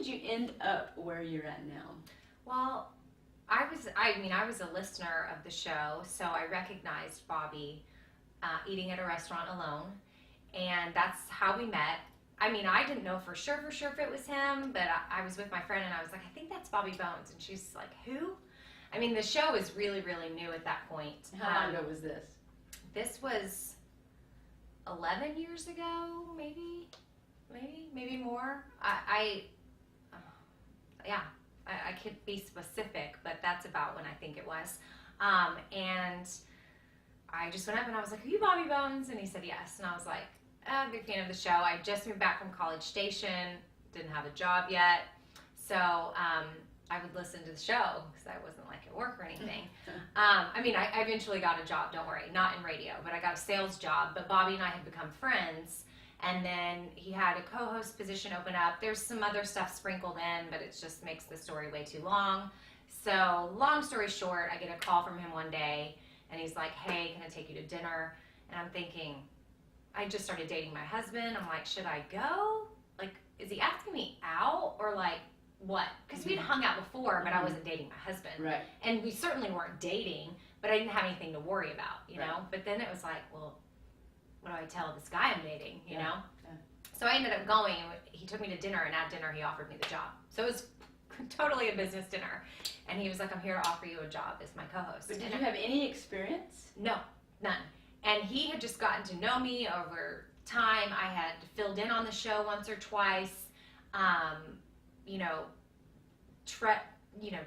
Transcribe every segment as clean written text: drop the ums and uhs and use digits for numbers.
did you end up where you're at now? Well, I was a listener of the show, so I recognized Bobby eating at a restaurant alone, and that's how we met. I mean, I didn't know for sure if it was him, but I was with my friend, and I was like, I think that's Bobby Bones, and she's like, who? I mean, the show was really, really new at that point. How long ago was this? This was 11 years ago, maybe more. I could be specific, but that's about when I think it was. And I just went up and I was like, are you Bobby Bones? And he said yes. And I was like, I'm a big fan of the show. I just moved back from College Station, didn't have a job yet. So I would listen to the show because I wasn't like at work or anything. I mean, I eventually got a job, don't worry, not in radio, but I got a sales job. But Bobby and I had become friends. And then he had a co-host position open up. There's some other stuff sprinkled in, but it just makes the story way too long. So long story short, I get a call from him one day, and he's like, hey, can I take you to dinner? And I'm thinking, I just started dating my husband. I'm like, should I go? Like, is he asking me out or like what? Because we'd hung out before, but I wasn't dating my husband. Right. And we certainly weren't dating, but I didn't have anything to worry about, you know? But then it was like, well, what do I tell this guy I'm dating, you know? Yeah. So I ended up going, and he took me to dinner, and at dinner he offered me the job. So it was totally a business dinner. And he was like, I'm here to offer you a job as my co-host. But did you have any experience? No, none. And he had just gotten to know me over time. I had filled in on the show once or twice,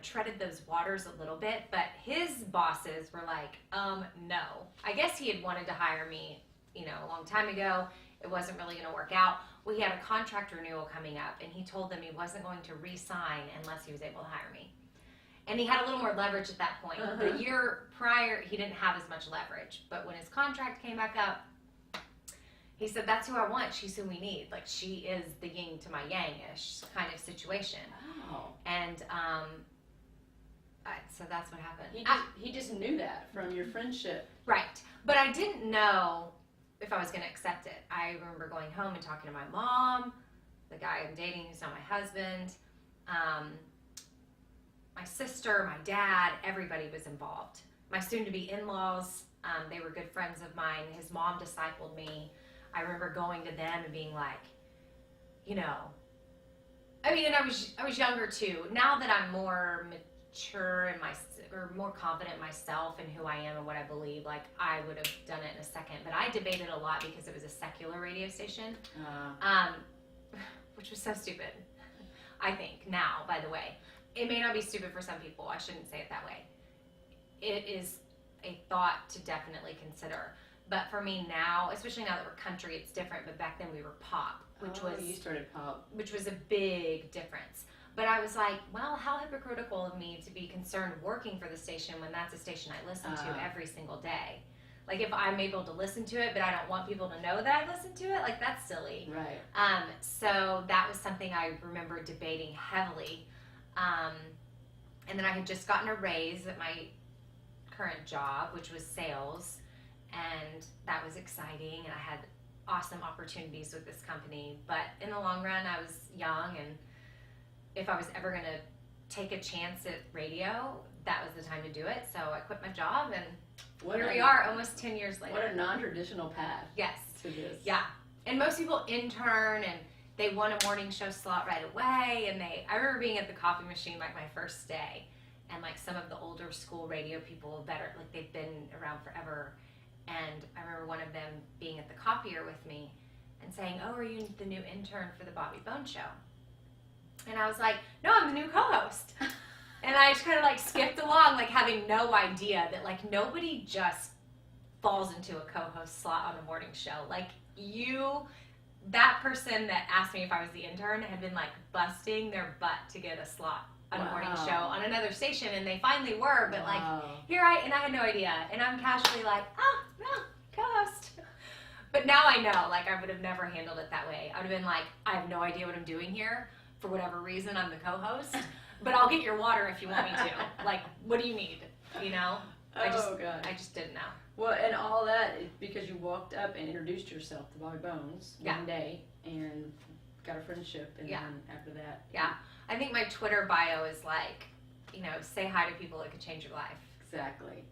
treaded those waters a little bit. But his bosses were like, no. I guess he had wanted to hire me, a long time ago. It wasn't really going to work out. We had a contract renewal coming up, and he told them he wasn't going to re-sign unless he was able to hire me. And he had a little more leverage at that point. The year prior, he didn't have as much leverage. But when his contract came back up, he said, that's who I want. She's who we need. Like, she is the yin to my yang-ish kind of situation. Wow. And so that's what happened. He just knew that from your friendship. Right. But I didn't know if I was going to accept it. I remember going home and talking to my mom, the guy I'm dating who's not my husband, my sister, my dad, everybody was involved. My soon-to-be in-laws, they were good friends of mine. His mom discipled me. I remember going to them and being like, and I was younger too. Now that I'm more mature and more confident in myself and who I am and what I believe, like I would have done it in a second. But I debated a lot because it was a secular radio station, which was so stupid. I think now, by the way, it may not be stupid for some people. I shouldn't say it that way. It is a thought to definitely consider. But for me now, especially now that we're country, it's different. But back then we were pop, you started pop, which was a big difference. But I was like, well, how hypocritical of me to be concerned working for the station when that's a station I listen to every single day. Like, if I'm able to listen to it, but I don't want people to know that I listen to it, like, that's silly. Right. So that was something I remember debating heavily. And then I had just gotten a raise at my current job, which was sales. And that was exciting. And I had awesome opportunities with this company. But in the long run, I was young, and if I was ever going to take a chance at radio, that was the time to do it. So I quit my job, and here we are almost 10 years later. What a non-traditional path. Yes. To this. Yeah. And most people intern, and they want a morning show slot right away. And I remember being at the coffee machine like my first day, and like some of the older school radio people, better, like they've been around forever. And I remember one of them being at the copier with me and saying, oh, are you the new intern for the Bobby Bones Show? And I was like, no, I'm the new co-host. And I just kind of like skipped along, like having no idea that like nobody just falls into a co-host slot on a morning show. Like that person that asked me if I was the intern had been like busting their butt to get a slot on a morning show on another station, and they finally were, but like and I had no idea. And I'm casually like, oh, no, co-host. But now I know, like I would have never handled it that way. I would have been like, I have no idea what I'm doing here. For whatever reason, I'm the co-host, but I'll get your water if you want me to. Like, what do you need? God. I just didn't know. Well, and all that is because you walked up and introduced yourself to Bobby Bones one day and got a friendship, and then after that. Yeah. I think my Twitter bio is like, say hi to people that could change your life. Exactly.